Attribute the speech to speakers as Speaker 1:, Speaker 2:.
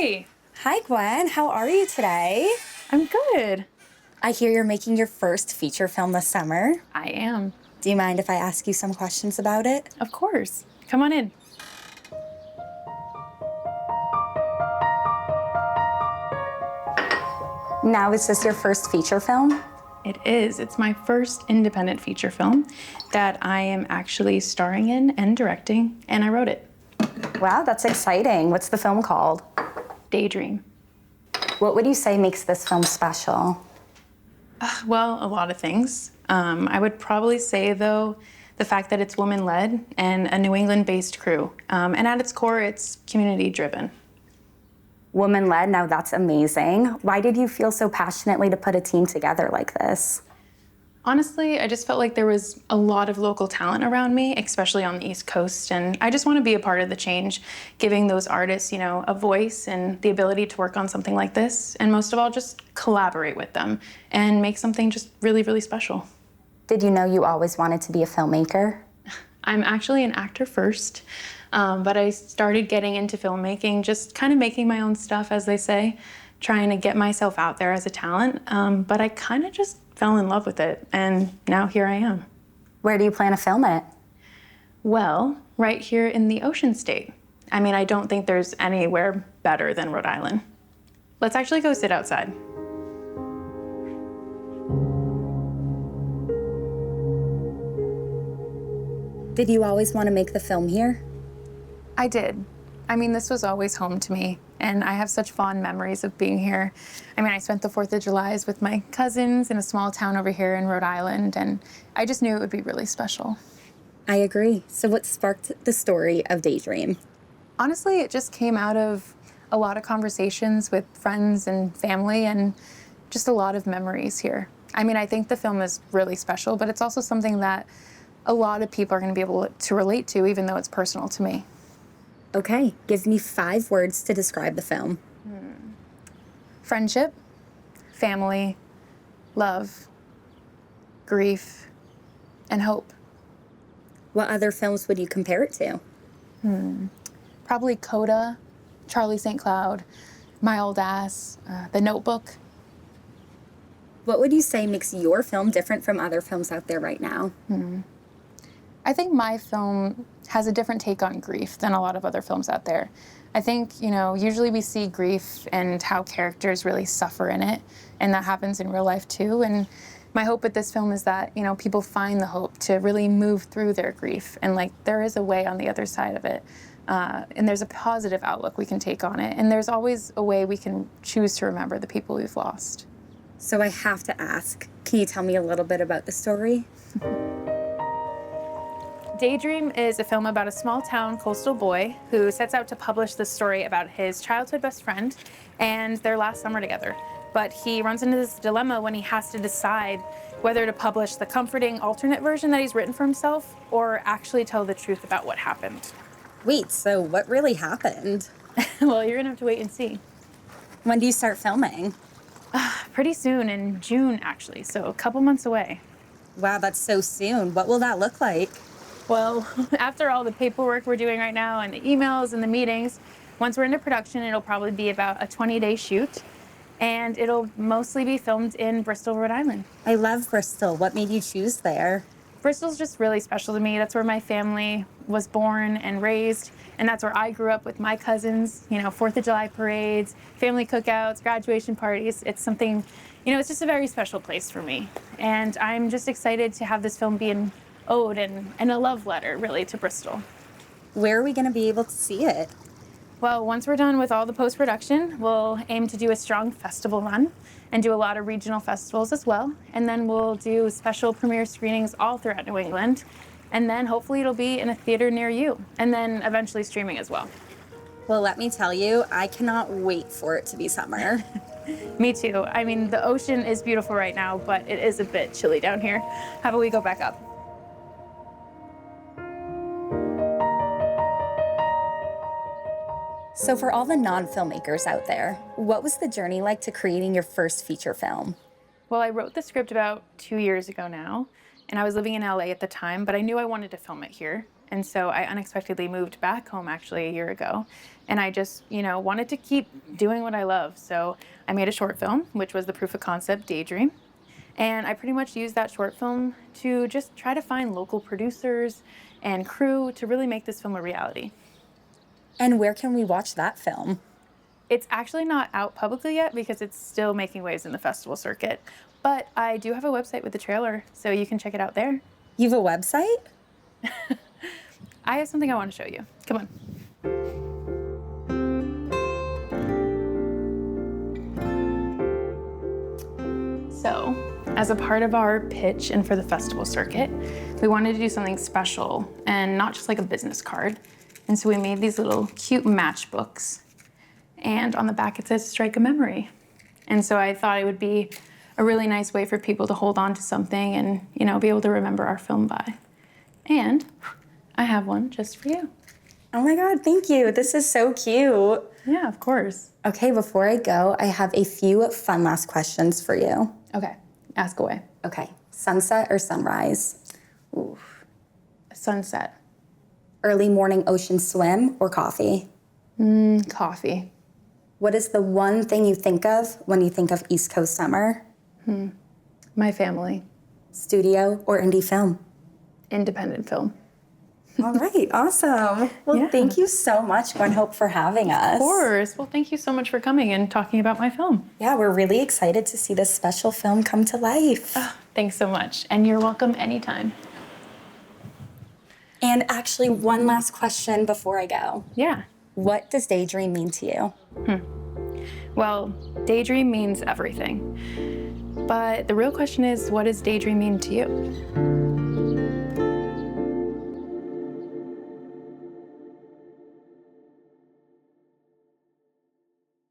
Speaker 1: Hi.
Speaker 2: Hi, Gwen. How are you today?
Speaker 1: I'm good.
Speaker 2: I hear you're making your first feature film this summer.
Speaker 1: I am.
Speaker 2: Do you mind if I ask you some questions about it?
Speaker 1: Of course. Come on in.
Speaker 2: Now, is this your first feature film?
Speaker 1: It is. It's my first independent feature film that I am actually starring in and directing, and I wrote it.
Speaker 2: Wow, that's exciting. What's the film called?
Speaker 1: Daydream.
Speaker 2: What would you say makes this film special?
Speaker 1: Well, a lot of things. I would probably say, though, the fact that it's woman-led and a New England-based crew. And at its core, it's community-driven.
Speaker 2: Woman-led, now that's amazing. Why did you feel so passionately to put a team together like this?
Speaker 1: Honestly, I just felt like there was a lot of local talent around me, especially on the East Coast, and I just want to be a part of the change, giving those artists, a voice and the ability to work on something like this, and most of all, just collaborate with them and make something just really, really special.
Speaker 2: Did you know you always wanted to be a filmmaker?
Speaker 1: I'm actually an actor first, but I started getting into filmmaking, just kind of making my own stuff, as they say, trying to get myself out there as a talent, but I kind of just fell in love with it, and now here I am.
Speaker 2: Where do you plan to film it?
Speaker 1: Well, right here in the Ocean State. I mean, I don't think there's anywhere better than Rhode Island. Let's actually go sit outside.
Speaker 2: Did you always want to make the film here?
Speaker 1: I did. I mean, this was always home to me, and I have such fond memories of being here. I mean, I spent the 4th of Julys with my cousins in a small town over here in Rhode Island, and I just knew it would be really special.
Speaker 2: I agree. So what sparked the story of Daydream?
Speaker 1: Honestly, it just came out of a lot of conversations with friends and family and just a lot of memories here. I mean, I think the film is really special, but it's also something that a lot of people are going to be able to relate to, even though it's personal to me.
Speaker 2: Okay, give me 5 words to describe the film.
Speaker 1: Friendship, family, love, grief, and hope.
Speaker 2: What other films would you compare it to?
Speaker 1: Probably Coda, Charlie St. Cloud, My Old Ass, The Notebook.
Speaker 2: What would you say makes your film different from other films out there right now?
Speaker 1: I think my film has a different take on grief than a lot of other films out there. I think, usually we see grief and how characters really suffer in it, and that happens in real life too. And my hope with this film is that, people find the hope to really move through their grief, and there is a way on the other side of it. And there's a positive outlook we can take on it, and there's always a way we can choose to remember the people we've lost.
Speaker 2: So I have to ask, can you tell me a little bit about the story?
Speaker 1: Daydream is a film about a small-town coastal boy who sets out to publish the story about his childhood best friend and their last summer together. But he runs into this dilemma when he has to decide whether to publish the comforting alternate version that he's written for himself or actually tell the truth about what happened.
Speaker 2: Wait, so what really happened?
Speaker 1: Well, you're gonna have to wait and see.
Speaker 2: When do you start filming?
Speaker 1: Pretty soon, in June, actually, so a couple months away.
Speaker 2: Wow, that's so soon. What will that look like?
Speaker 1: Well, after all the paperwork we're doing right now and the emails and the meetings, once we're into production, it'll probably be about a 20-day shoot, and it'll mostly be filmed in Bristol, Rhode Island.
Speaker 2: I love Bristol. What made you choose there?
Speaker 1: Bristol's just really special to me. That's where my family was born and raised, and that's where I grew up with my cousins, 4th of July parades, family cookouts, graduation parties. It's something, it's just a very special place for me. And I'm just excited to have this film be an ode and a love letter, really, to Bristol.
Speaker 2: Where are we going to be able to see it?
Speaker 1: Well, once we're done with all the post-production, we'll aim to do a strong festival run and do a lot of regional festivals as well. And then we'll do special premiere screenings all throughout New England. And then hopefully it'll be in a theater near you, and then eventually streaming as well.
Speaker 2: Well, let me tell you, I cannot wait for it to be summer.
Speaker 1: Me too. I mean, the ocean is beautiful right now, but it is a bit chilly down here. How about we go back up?
Speaker 2: So for all the non-filmmakers out there, what was the journey like to creating your first feature film?
Speaker 1: Well, I wrote the script about 2 years ago now, and I was living in LA at the time, but I knew I wanted to film it here. And so I unexpectedly moved back home actually a year ago. And I just, wanted to keep doing what I love. So I made a short film, which was the proof of concept Daydream. And I pretty much used that short film to just try to find local producers and crew to really make this film a reality.
Speaker 2: And where can we watch that film?
Speaker 1: It's actually not out publicly yet because it's still making waves in the festival circuit. But I do have a website with the trailer, so you can check it out there.
Speaker 2: You have a website?
Speaker 1: I have something I want to show you. Come on. So, as a part of our pitch and for the festival circuit, we wanted to do something special and not just like a business card. And so we made these little cute matchbooks. And on the back it says strike a memory. And so I thought it would be a really nice way for people to hold on to something and, be able to remember our film by. And I have one just for you.
Speaker 2: Oh my God, thank you. This is so cute.
Speaker 1: Yeah, of course.
Speaker 2: Okay, before I go, I have a few fun last questions for you.
Speaker 1: Okay, ask away.
Speaker 2: Okay, sunset or sunrise?
Speaker 1: Ooh, sunset.
Speaker 2: Early morning ocean swim or coffee?
Speaker 1: Coffee.
Speaker 2: What is the one thing you think of when you think of East Coast summer?
Speaker 1: My family.
Speaker 2: Studio or indie film?
Speaker 1: Independent film.
Speaker 2: All right, awesome. Well,
Speaker 1: Yeah.
Speaker 2: Thank you so much, Gwenn Hope, for having us.
Speaker 1: Of course. Well, thank you so much for coming and talking about my film.
Speaker 2: Yeah, we're really excited to see this special film come to life.
Speaker 1: Thanks so much. And you're welcome anytime.
Speaker 2: And actually, one last question before I go.
Speaker 1: Yeah.
Speaker 2: What does Daydream mean to you?
Speaker 1: Well, daydream means everything. But the real question is, what does daydream mean to you?